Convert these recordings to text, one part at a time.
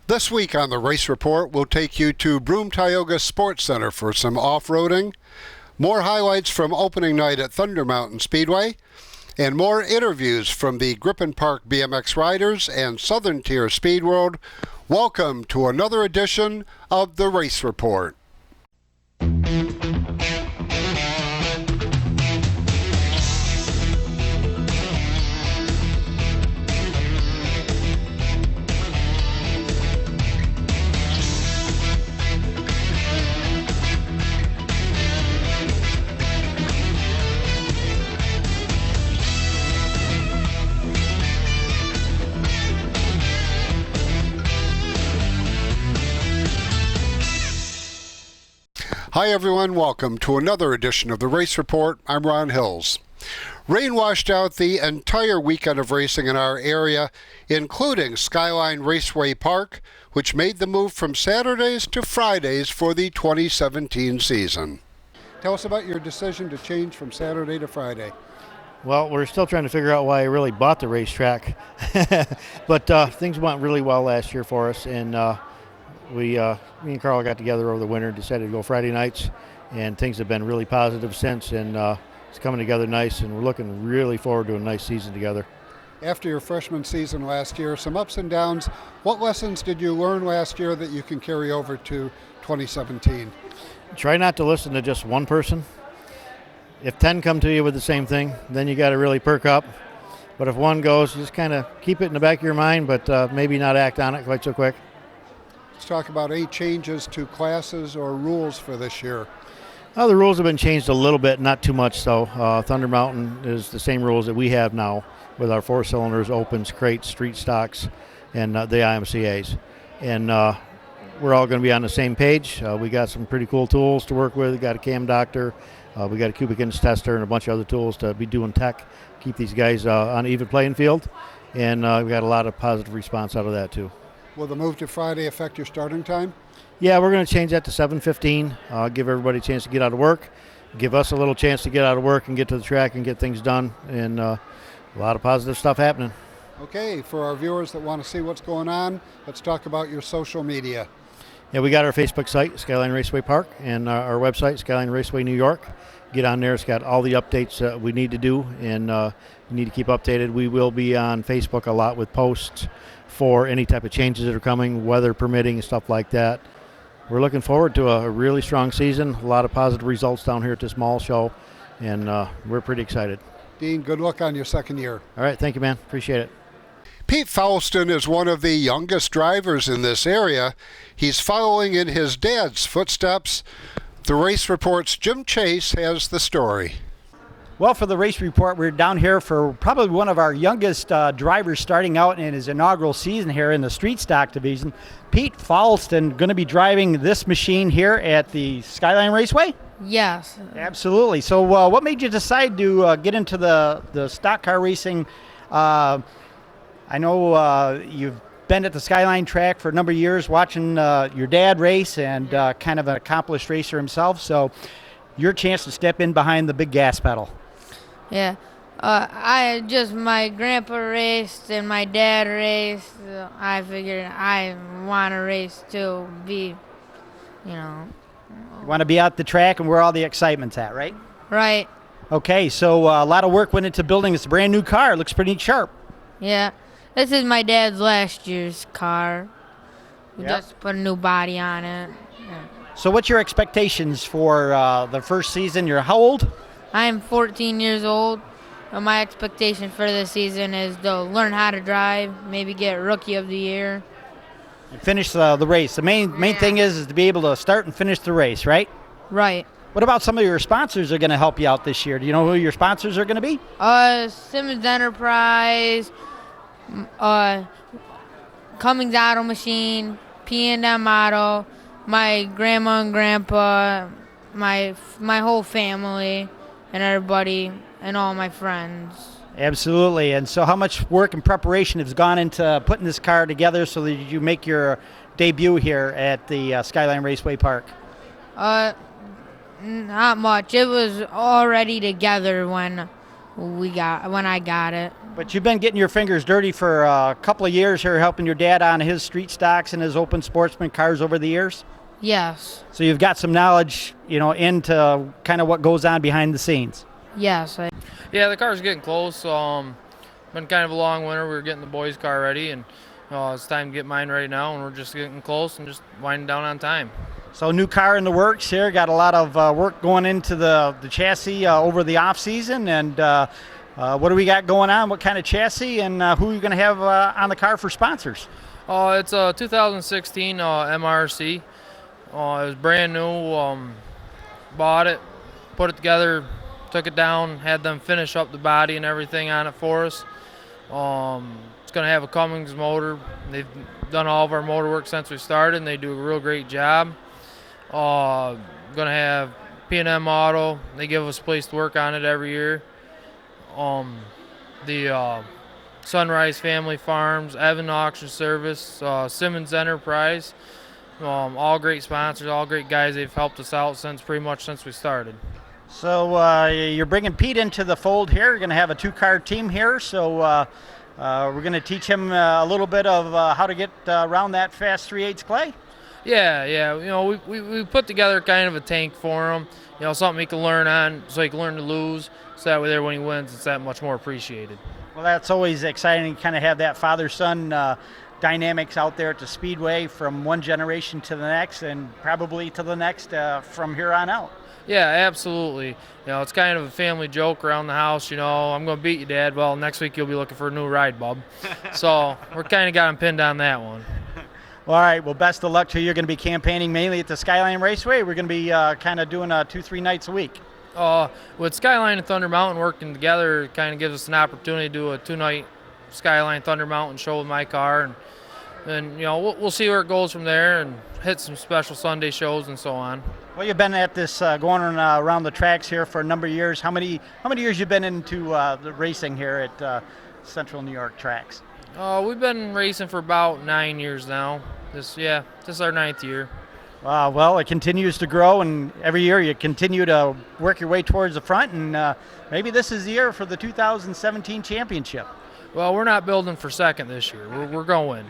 This week on the Race Report, we'll take you to Broome-Tioga Sports Center for some off-roading, more highlights from opening night at Thunder Mountain Speedway, and more interviews from the Grippen Park BMX riders and Southern Tier Speed World. Welcome to another edition of the Race Report. Hi everyone, welcome to another edition of the Race Report. I'm Ron Hills. Rain washed out the entire weekend of racing in our area, including Skyline Raceway Park, which made the move from Saturdays to Fridays for the 2017 season. Tell us about your decision to change from Saturday to Friday. Well, we're still trying to figure out why I really bought the racetrack, but things went really well last year for us, and me and Carl got together over the winter and decided to go Friday nights, and things have been really positive since, and it's coming together nice, and we're looking really forward to a nice season together. After your freshman season last year, some ups and downs, what lessons did you learn last year that you can carry over to 2017? Try not to listen to just one person. If 10 come to you with the same thing, then you got to really perk up. But if one goes, just kind of keep it in the back of your mind, but maybe not act on it quite so quick. Let's talk about any changes to classes or rules for this year. The rules have been changed a little bit, not too much so. Thunder Mountain is the same rules that we have now with our 4-cylinders, opens, crates, street stocks, and the IMCAs. And we're all going to be on the same page. We got some pretty cool tools to work with. We got a cam doctor, we got a cubic inch tester, and a bunch of other tools to be doing tech, keep these guys on an even playing field. And we got a lot of positive response out of that too. Will the move to Friday affect your starting time? Yeah, we're going to change that to 7:15. Give everybody a chance to get out of work, give us a little chance to get out of work and get to the track and get things done, and a lot of positive stuff happening. Okay, for our viewers that want to see what's going on, let's talk about your social media. Yeah, we got our Facebook site, Skyline Raceway Park, and our website, Skyline Raceway New York. Get on there. It's got all the updates we need to do, and you need to keep updated. We will be on Facebook a lot with posts for any type of changes that are coming, weather permitting, stuff like that. We're looking forward to a really strong season, a lot of positive results down here at this mall show, and we're pretty excited. Dean, good luck on your second year. All right, thank you, man. Appreciate it. Pete Fowlston is one of the youngest drivers in this area. He's following in his dad's footsteps. The Race Report's Jim Chase has the story. Well, for the Race Report, we're down here for probably one of our youngest drivers starting out in his inaugural season here in the street stock division. Pete Fowlston going to be driving this machine here at the Skyline Raceway? Yes. Absolutely. So what made you decide to get into the stock car racing? I know you've been at the Skyline track for a number of years watching your dad race, and kind of an accomplished racer himself. So your chance to step in behind the big gas pedal. Yeah. My grandpa raced and my dad raced. I figured I want to race too, You want to be out the track and where all the excitement's at, right? Right. Okay, so a lot of work went into building this brand new car. It looks pretty sharp. Yeah. This is my dad's last year's car. We just put a new body on it. Yeah. So what's your expectations for the first season? You're how old? I am 14 years old. And my expectation for this season is to learn how to drive, maybe get Rookie of the Year. And finish the race. The main thing is to be able to start and finish the race, right? Right. What about some of your sponsors that are going to help you out this year? Do you know who your sponsors are going to be? Simmons Enterprise, Cummings Auto Machine, P&M Auto, my grandma and grandpa, my whole family, and everybody, and all my friends. Absolutely. And so how much work and preparation has gone into putting this car together so that you make your debut here at the Skyline Raceway Park? Not much. It was already together when I got it. But you've been getting your fingers dirty for a couple of years here, helping your dad on his street stocks and his open sportsman cars over the years. Yes. So you've got some knowledge, into kind of what goes on behind the scenes. Yes. Yeah, the car's getting close. Been kind of a long winter. We were getting the boys' car ready, and it's time to get mine ready now, and we're just getting close and just winding down on time. So new car in the works here. Got a lot of work going into the chassis over the off season, and what do we got going on? What kind of chassis, and who are you going to have on the car for sponsors? It's a 2016 MRC. It was brand new. Bought it, put it together, took it down, had them finish up the body and everything on it for us. It's going to have a Cummins motor. They've done all of our motor work since we started, and they do a real great job. Going to have P&M Auto. They give us a place to work on it every year. The Sunrise Family Farms, Evan Auction Service, Simmons Enterprise. All great sponsors, all great guys. They've helped us out pretty much since we started. So you're bringing Pete into the fold here. You're going to have a two-car team here. So we're going to teach him a little bit of how to get around that fast 3/8 clay. Yeah. We put together kind of a tank for him. Something he can learn on, so he can learn to lose. So that way, there when he wins, it's that much more appreciated. Well, that's always exciting to kind of have that father-son dynamics out there at the Speedway from one generation to the next, and probably to the next from here on out. Yeah, absolutely. It's kind of a family joke around the house. I'm going to beat you, Dad. Well, next week you'll be looking for a new ride, bub. So we're kind of got him pinned on that one. All right. Well, best of luck to you. You're going to be campaigning mainly at the Skyline Raceway. We're going to be kind of doing 2-3 nights a week. With Skyline and Thunder Mountain working together, it kind of gives us an opportunity to do a 2-night Skyline Thunder Mountain show with my car, and we'll see where it goes from there, and hit some special Sunday shows and so on. Well, you've been at this going around the tracks here for a number of years. How many years you been into the racing here at Central New York tracks? We've been racing for about 9 years now. This is our 9th year. Well, it continues to grow, and every year you continue to work your way towards the front, and maybe this is the year for the 2017 championship. Well, we're not building for second this year. We're going to win.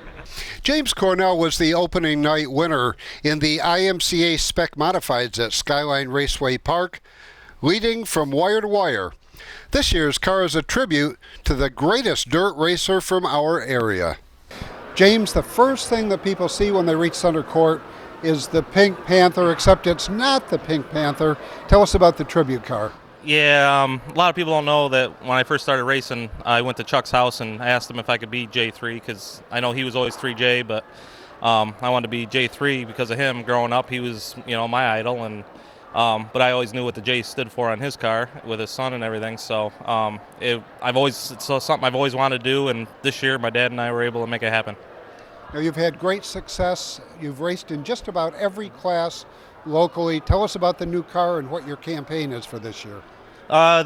James Cornell was the opening night winner in the IMCA Spec Modifieds at Skyline Raceway Park, leading from wire to wire. This year's car is a tribute to the greatest dirt racer from our area. James, the first thing that people see when they reach center court is the Pink Panther, except it's not the Pink Panther. Tell us about the tribute car. Yeah, a lot of people don't know that when I first started racing, I went to Chuck's house and I asked him if I could be J3, because I know he was always 3J, but I wanted to be J3 because of him. Growing up, he was, my idol, and but I always knew what the J stood for on his car with his son and everything. So it's something I've always wanted to do, and this year my dad and I were able to make it happen. Now, you've had great success. You've raced in just about every class locally. Tell us about the new car and what your campaign is for this year.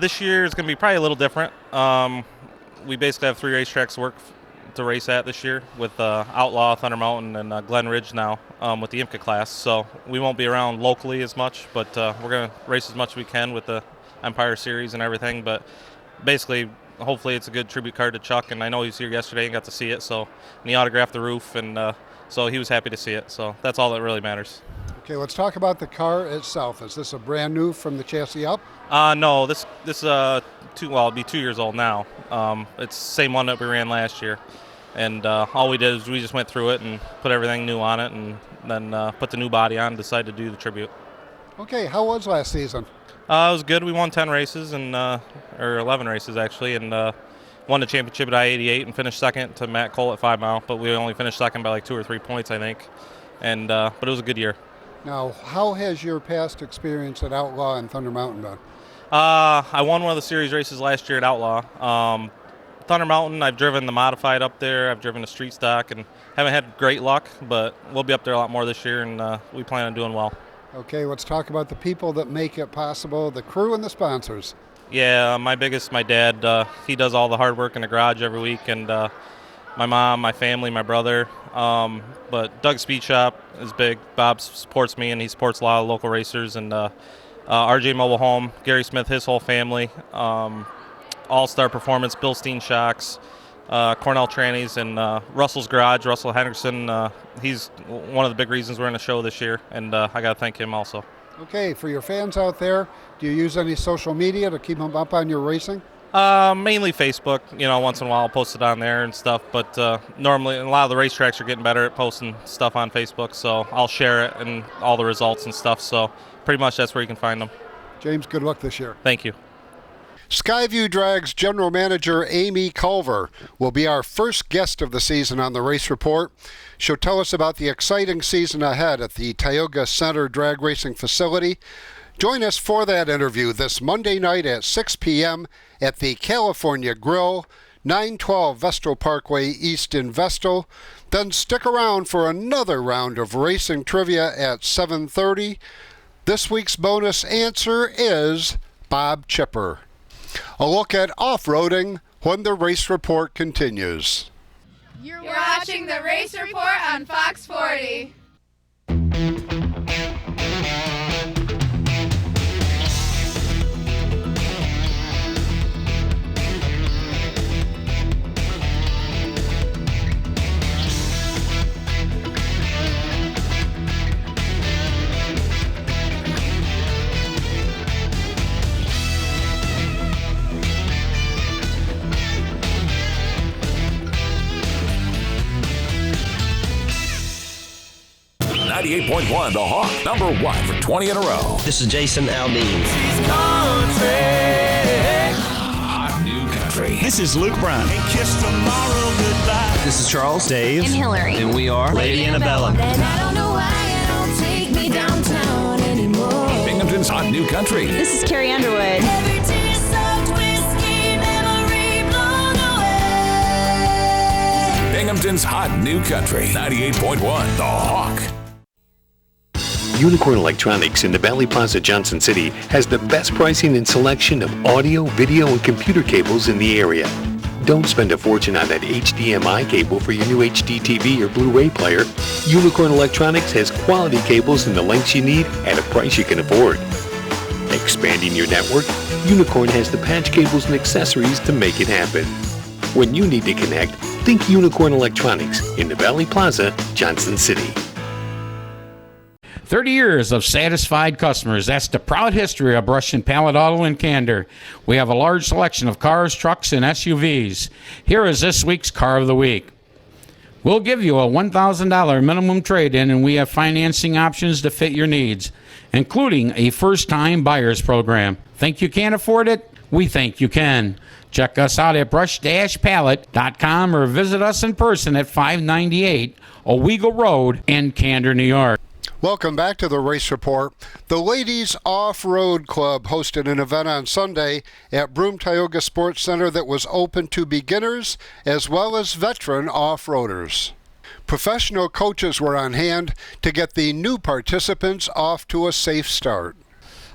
This year is going to be probably a little different. We basically have 3 racetracks to race at this year with Outlaw, Thunder Mountain, and Glen Ridge now with the IMCA class. So we won't be around locally as much, but we're going to race as much as we can with the Empire Series and everything. But basically, hopefully it's a good tribute card to Chuck, and I know he was here yesterday and got to see it. So and he autographed the roof, and so he was happy to see it. So that's all that really matters. Okay, let's talk about the car itself. Is this a brand new from the chassis up? No, this it'll be 2 years old now. It's the same one that we ran last year, and all we did is we just went through it and put everything new on it, and then put the new body on and decided to do the tribute. Okay, how was last season? It was good. We won 10 races, or 11 races actually, and won the championship at I-88 and finished second to Matt Cole at 5 Mile, but we only finished second by like 2 or 3 points, I think. And but it was a good year. Now, how has your past experience at Outlaw and Thunder Mountain been? I won one of the series races last year at Outlaw. Thunder Mountain, I've driven the modified up there. I've driven the street stock and haven't had great luck, but we'll be up there a lot more this year, and we plan on doing well. Okay, let's talk about the people that make it possible, the crew and the sponsors. Yeah, my dad. He does all the hard work in the garage every week, and my mom, my family, my brother. But Doug's Speed Shop is big. Bob supports me, and he supports a lot of local racers. And RJ Mobile Home, Gary Smith, his whole family. All-Star Performance, Bilstein Shocks, Cornell Trannies, and Russell's Garage, Russell Henderson. He's one of the big reasons we're in the show this year, and I got to thank him also. Okay, for your fans out there, do you use any social media to keep them up on your racing? Mainly Facebook. Once in a while I'll post it on there and stuff, but normally a lot of the racetracks are getting better at posting stuff on Facebook, so I'll share it and all the results and stuff, so pretty much that's where you can find them. James, good luck this year. Thank you. Skyview Drag's General Manager Amy Culver will be our first guest of the season on the Race Report. She'll tell us about the exciting season ahead at the Tioga Center Drag Racing Facility. Join us for that interview this Monday night at 6 p.m. at the California Grill, 912 Vestal Parkway East in Vestal. Then stick around for another round of racing trivia at 7:30. This week's bonus answer is Bob Chipper. A look at off-roading when the Race Report continues. You're watching the Race Report on Fox 40. .1, The Hawk, #1 for 20 in a row. This is Jason Aldean. Hot New Country. This is Luke Brown. This is Charles, Dave, and Hillary. and we are Lady Annabella. And I don't know why you don't take me downtown anymore. Binghamton's Hot New Country. This is Carrie Underwood. Every tear-soaked whiskey memory blown away. Binghamton's Hot New Country. 98.1, The Hawk. Unicorn Electronics in the Valley Plaza, Johnson City has the best pricing and selection of audio, video, and computer cables in the area. Don't spend a fortune on that HDMI cable for your new HD TV or Blu-ray player. Unicorn Electronics has quality cables in the lengths you need at a price you can afford. Expanding your network, Unicorn has the patch cables and accessories to make it happen. When you need to connect, think Unicorn Electronics in the Valley Plaza, Johnson City. 30 years of satisfied customers. That's the proud history of Brush and Pallet Auto in Candor. We have a large selection of cars, trucks, and SUVs. Here is this week's Car of the Week. We'll give you a $1,000 minimum trade-in, and we have financing options to fit your needs, including a first-time buyer's program. Think you can't afford it? We think you can. Check us out at brush-pallet.com or visit us in person at 598 Owego Road in Candor, New York. Welcome back to the Race Report. The Ladies Off-Road Club hosted an event on Sunday at Broome Tioga Sports Center that was open to beginners as well as veteran off-roaders. Professional coaches were on hand to get the new participants off to a safe start.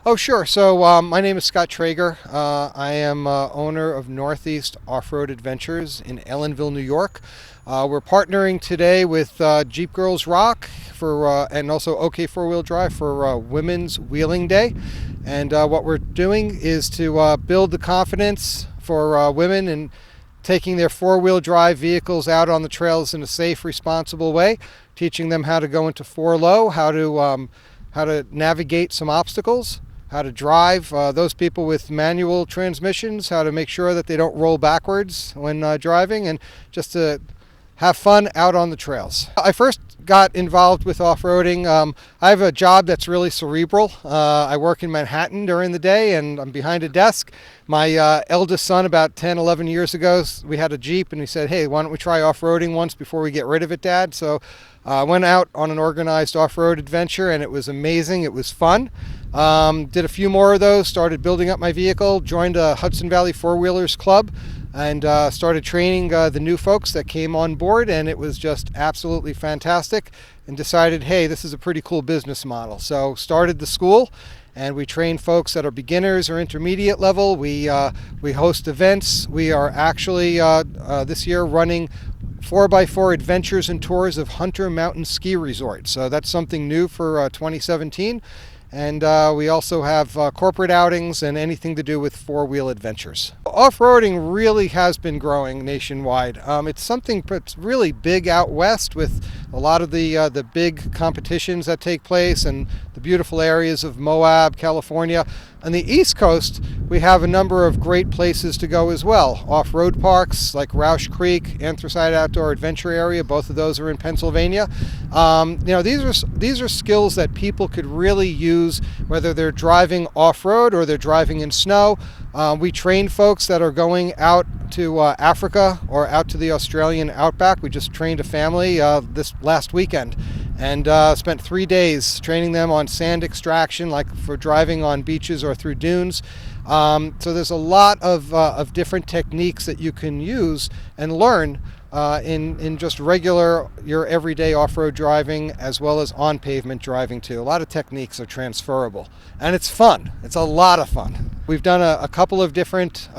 Oh, sure. So my name is Scott Trager. I am owner of Northeast Off-Road Adventures in Ellenville, New York. We're partnering today with Jeep Girls Rock for and also OK Four-Wheel Drive for Women's Wheeling Day. And what we're doing is to build the confidence for women in taking their four-wheel drive vehicles out on the trails in a safe, responsible way, teaching them how to go into four-low, how to navigate some obstacles, how to drive those people with manual transmissions, how to make sure that they don't roll backwards when driving, and just to have fun out on the trails. I first got involved with off-roading. I have a job that's really cerebral. I work in Manhattan during the day and I'm behind a desk. My eldest son, about 10, 11 years ago, we had a Jeep and he said, "Hey, why don't we try off-roading once before we get rid of it, Dad?" So I went out on an organized off-road adventure and it was amazing. It was fun. Did a few more of those, started building up my vehicle, joined a Hudson Valley Four-Wheelers Club, and started training the new folks that came on board, and it was just absolutely fantastic, and decided, hey, this is a pretty cool business model. So started the school, and we train folks that are beginners or intermediate level. We host events. We are actually this year running 4x4 adventures and tours of Hunter Mountain Ski Resort. So that's something new for 2017. And we also have corporate outings and anything to do with four-wheel adventures. Off-roading really has been growing nationwide. It's something that's really big out west with a lot of the big competitions that take place and the beautiful areas of Moab, California. On the East Coast, we have a number of great places to go as well. Off-road parks like Roush Creek, Anthracite Outdoor Adventure Area, both of those are in Pennsylvania. These are skills that people could really use whether they're driving off-road or they're driving in snow. We train folks that are going out to Africa or out to the Australian outback. We just trained a family this last weekend and spent 3 days training them on sand extraction, like for driving on beaches or through dunes. So there's a lot of different techniques that you can use and learn in just regular, your everyday off-road driving, as well as on pavement driving too. A lot of techniques are transferable, and it's fun. It's a lot of fun. We've done a couple of different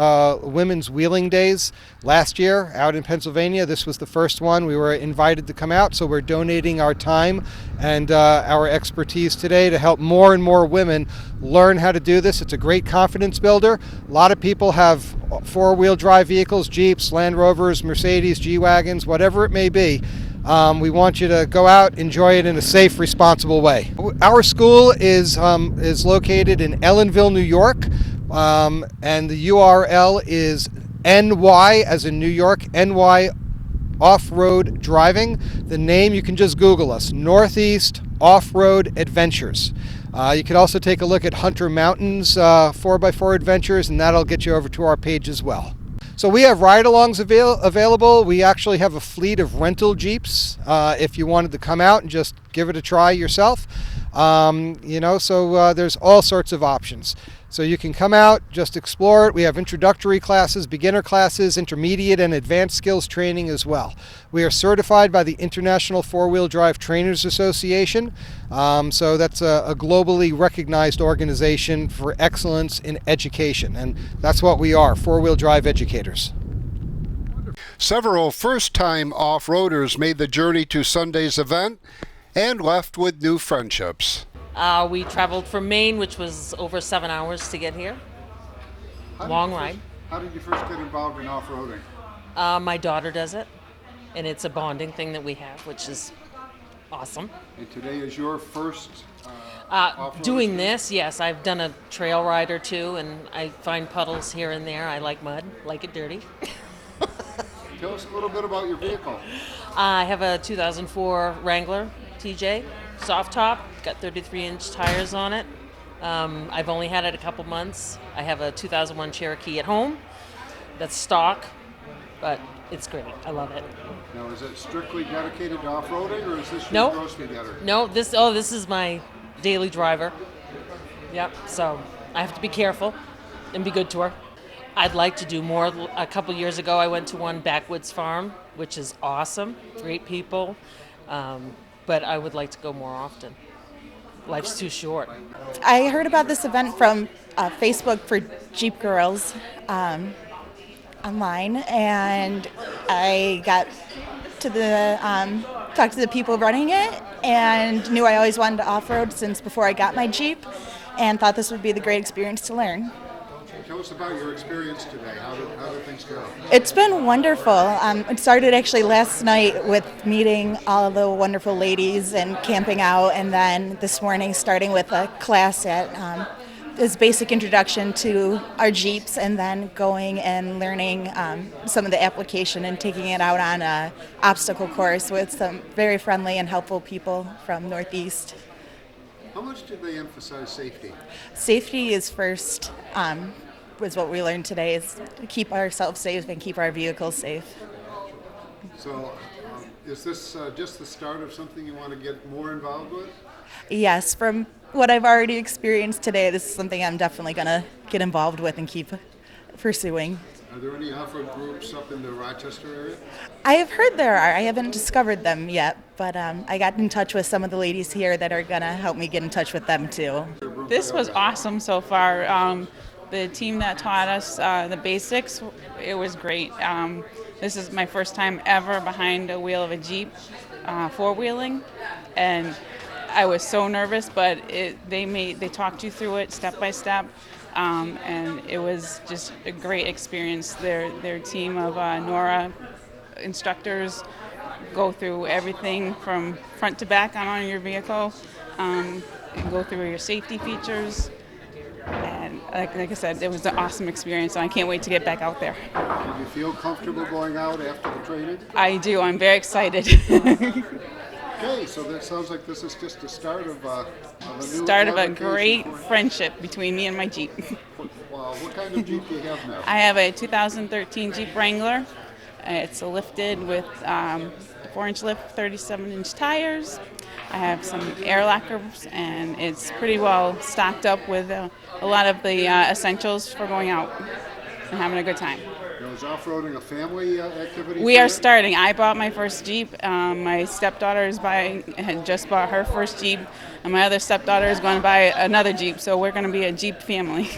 women's wheeling days last year out in Pennsylvania. This was the first one. We were invited to come out, so we're donating our time and our expertise today to help more and more women learn how to do this. It's a great confidence builder. A lot of people have four-wheel drive vehicles, Jeeps, Land Rovers, Mercedes, G-Wagons, whatever it may be. We want you to go out, enjoy it in a safe, responsible way. Our school is located in Ellenville, New York, and the URL is NY, as in New York, NY Off-Road Driving. The name, you can just Google us, Northeast Off-Road Adventures. You can also take a look at Hunter Mountain's 4x4 Adventures, and that'll get you over to our page as well. So we have ride-alongs available. We actually have a fleet of rental Jeeps if you wanted to come out and just give it a try yourself. There's all sorts of options. So you can come out, just explore it. We have introductory classes, beginner classes, intermediate and advanced skills training as well. We are certified by the International Four-Wheel Drive Trainers Association. So that's a globally recognized organization for excellence in education. And that's what we are, four-wheel drive educators. Several first-time off-roaders made the journey to Sunday's event and left with new friendships. We traveled from Maine, which was over 7 hours to get here. Long ride. How did you first get involved in off-roading? My daughter does it, and it's a bonding thing that we have, which is awesome. And today is your first doing this, yes. I've done a trail ride or two, and I find puddles here and there. I like mud, like it dirty. Tell us a little bit about your vehicle. I have a 2004 Wrangler TJ, soft top, got 33-inch tires on it. I've only had it a couple months. I have a 2001 Cherokee at home that's stock, but it's great. I love it. Now, is it strictly dedicated to off-roading, or is this your grocery getter? No, this is my daily driver. Yep, so I have to be careful and be good to her. I'd like to do more. A couple years ago, I went to one backwoods farm, which is awesome, great people, but I would like to go more often. Life's too short. I heard about this event from Facebook for Jeep Girls online, and I got to talk to the people running it, and knew I always wanted to off-road since before I got my Jeep, and thought this would be the great experience to learn. Tell us about your experience today. How did things go? It's been wonderful. It started actually last night with meeting all the wonderful ladies and camping out, and then this morning starting with a class at this basic introduction to our Jeeps, and then going and learning some of the application and taking it out on an obstacle course with some very friendly and helpful people from Northeast. How much did they emphasize safety? Safety is first. Was what we learned today, is to keep ourselves safe and keep our vehicles safe. So is this just the start of something you want to get more involved with? Yes, from what I've already experienced today, this is something I'm definitely going to get involved with and keep pursuing. Are there any off-road groups up in the Rochester area? I have heard there are. I haven't discovered them yet, but I got in touch with some of the ladies here that are going to help me get in touch with them too. This was awesome so far. The team that taught us the basics, it was great. This is my first time ever behind a wheel of a Jeep four-wheeling, and I was so nervous, but they talked you through it step by step, and it was just a great experience. Their team of NORA instructors go through everything from front to back on your vehicle, and go through your safety features. And like I said, it was an awesome experience, and I can't wait to get back out there. Do you feel comfortable going out after the training? I do. I'm very excited. Okay, so that sounds like this is just the start of a great friendship between me and my Jeep. Wow, what kind of Jeep do you have now? I have a 2013 Jeep Wrangler. It's a lifted with 4-inch lift, 37-inch tires. I have some air lockers, and it's pretty well stocked up with a lot of the essentials for going out and having a good time. Is off-roading a family activity? We are starting. I bought my first Jeep. My stepdaughter had just bought her first Jeep, and my other stepdaughter is going to buy another Jeep, so we're going to be a Jeep family.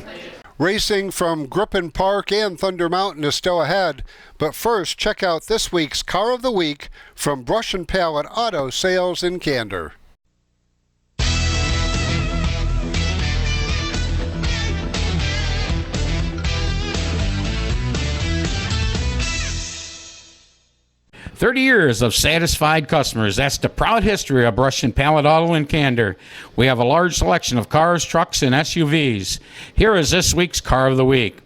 Racing from Griffin Park and Thunder Mountain is still ahead, but first check out this week's Car of the Week from Brush and Pallet Auto Sales in Candor. "30 years of satisfied customers. That's the proud history of Brush and Pallet Auto in Candor. We have a large selection of cars, trucks, and SUVs. Here is this week's Car of the Week.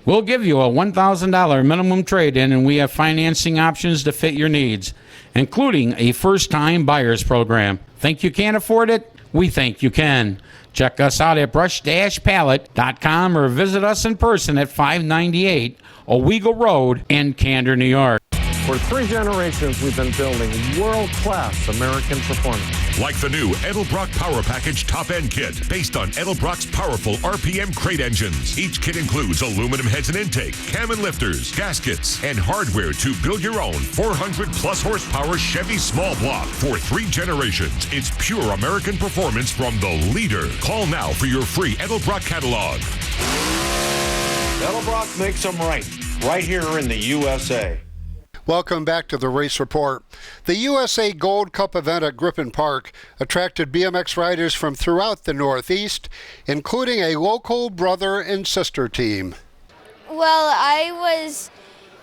We'll give you a $1,000 minimum trade-in, and we have financing options to fit your needs, including a first-time buyers program. Think you can't afford it? We think you can. Check us out at brush-pallet.com or visit us in person at 598 Owego Road in Candor, New York. For 3 generations, we've been building world-class American performance. Like the new Edelbrock Power Package Top-End Kit, based on Edelbrock's powerful RPM crate engines. Each kit includes aluminum heads and intake, cam and lifters, gaskets, and hardware to build your own 400-plus horsepower Chevy small block. For 3 generations, it's pure American performance from the leader. Call now for your free Edelbrock catalog. Edelbrock makes them right here in the USA. Welcome back to the Race Report. The USA Gold Cup event at Griffin Park attracted BMX riders from throughout the Northeast, including a local brother and sister team. Well,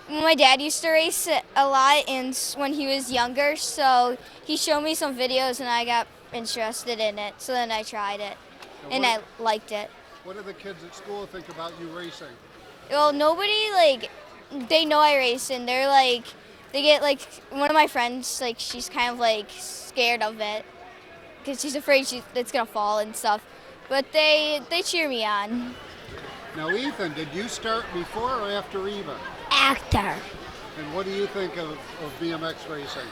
my dad used to race a lot and when he was younger, so he showed me some videos and I got interested in it. So then I tried it and I liked it. What do the kids at school think about you racing? Well, nobody, they know I race, and they get, one of my friends, she's kind of, scared of it, because she's afraid it's going to fall and stuff, but they cheer me on. Now, Ethan, did you start before or after Eva? After. And what do you think of BMX racing?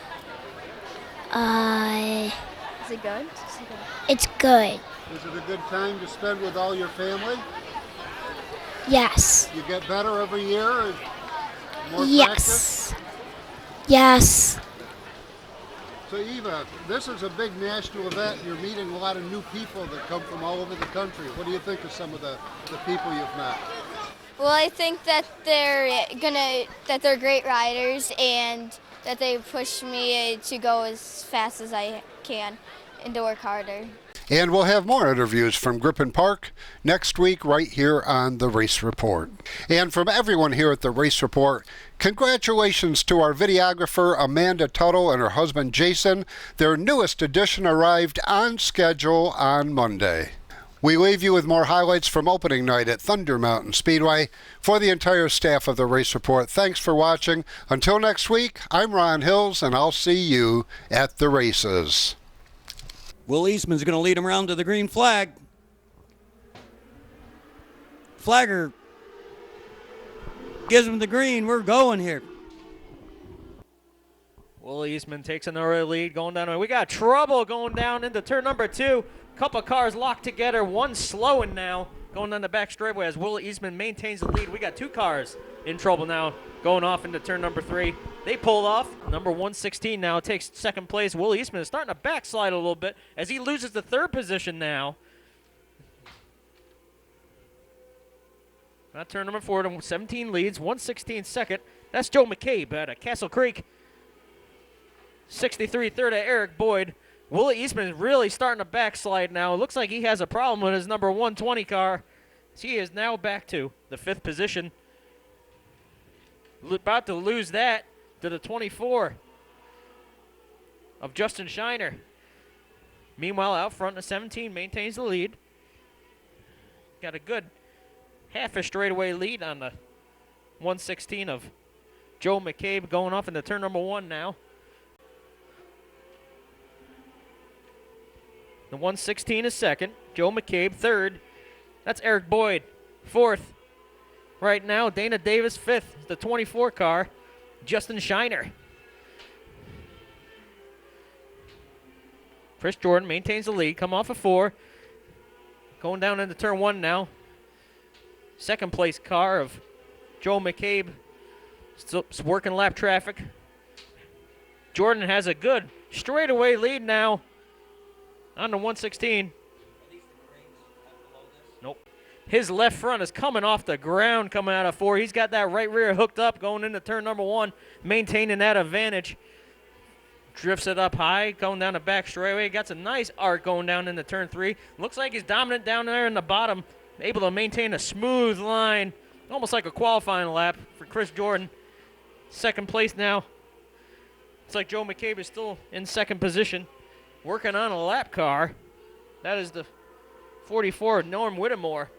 Is it good? It's good. Is it a good time to spend with all your family? Yes. You get better every year? Or more yes. Practice? Yes. So Eva, this is a big national event. You're meeting a lot of new people that come from all over the country. What do you think of some of the people you've met? Well, I think that they're great riders and that they push me to go as fast as I can and to work harder. And we'll have more interviews from Griffin Park next week right here on The Race Report. And from everyone here at The Race Report, congratulations to our videographer Amanda Tuttle and her husband Jason. Their newest edition arrived on schedule on Monday. We leave you with more highlights from opening night at Thunder Mountain Speedway. For the entire staff of The Race Report, thanks for watching. Until next week, I'm Ron Hills, and I'll see you at the races. Will Eastman's going to lead him around to the green flag. Flagger gives him the green. We're going here. Will Eastman takes another lead going down. We got trouble going down into turn number 2. Couple cars locked together. One slowing now going down the back straightaway as Will Eastman maintains the lead. We got 2 cars in trouble now going off into turn number 3. They pulled off. Number 116 now takes second place. Will Eastman is starting to backslide a little bit as he loses the 3rd position now. Not turn number 4 to 17 leads. 116 second. That's Joe McCabe at Castle Creek. 63 third at Eric Boyd. Willie Eastman is really starting to backslide now. It looks like he has a problem with his number 120 car. He is now back to the 5th position. About to lose that to the 24 of Justin Shiner. Meanwhile, out front, the 17 maintains the lead. Got a good half a straightaway lead on the 116 of Joe McCabe going off into turn number 1 now. The 116 is second. Joe McCabe third. That's Eric Boyd fourth. Right now, Dana Davis fifth. The 24 car, Justin Shiner. Chris Jordan maintains the lead. Come off of 4. Going down into turn 1 now. Second place car of Joe McCabe. Still working lap traffic. Jordan has a good straightaway lead now on the 116. Nope. His left front is coming off the ground coming out of 4. He's got that right rear hooked up going into turn number 1, maintaining that advantage. Drifts it up high, going down the back straightaway. Got a nice arc going down into turn 3. Looks like he's dominant down there in the bottom, able to maintain a smooth line, almost like a qualifying lap for Chris Jordan. Second place now. It's like Joe McCabe is still in second position, working on a lap car. That is the 44 of Norm Whittemore.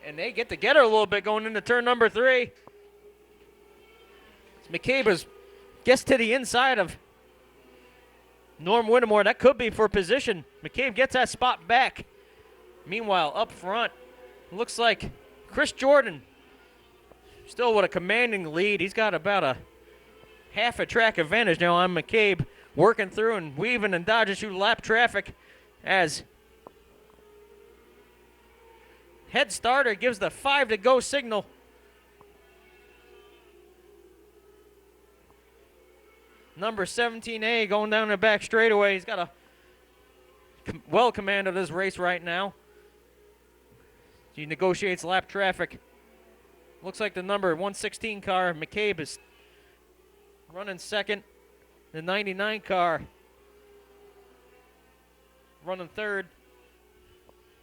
And they get together a little bit going into turn number 3. McCabe gets to the inside of Norm Whittemore. That could be for position. McCabe gets that spot back. Meanwhile, up front, looks like Chris Jordan still with a commanding lead. He's got about a half a track advantage now on McCabe, working through and weaving and dodging through lap traffic as head starter gives the 5 to go signal. Number 17A going down the back straightaway. He's got a well command of this race right now. He negotiates lap traffic. Looks like the number 116 car, McCabe, is running second. The 99 car running third.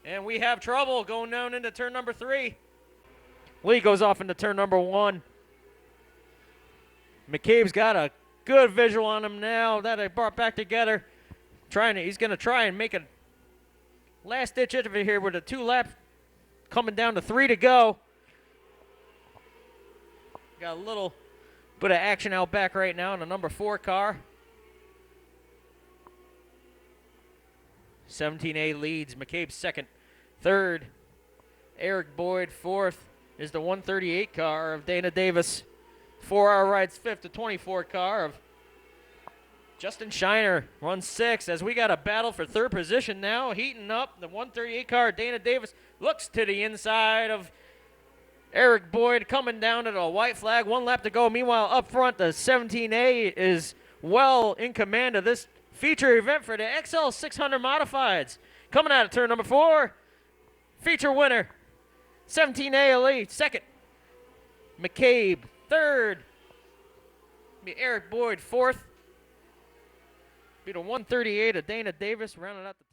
And we have trouble going down into turn number 3. Lee goes off into turn number 1. McCabe's got a good visual on him now that they brought back together. He's going to try and make a last-ditch effort here with a 2 lap coming down to 3 to go. Got a little bit of action out back right now in the number 4 car. 17A leads. McCabe second. Third, Eric Boyd. Fourth is the 138 car of Dana Davis. 4-hour rides fifth. The 24 car of Justin Shiner runs 6th as we got a battle for third position now. Heating up. The 138 car, Dana Davis, looks to the inside of Eric Boyd, coming down to the white flag. 1 lap to go. Meanwhile, up front, the 17A is well in command of this feature event for the XL 600 Modifieds. Coming out of turn number 4, feature winner, 17A Elite. Second, McCabe. Third, be Eric Boyd. Fourth, be the 138 of Dana Davis, rounding out the top.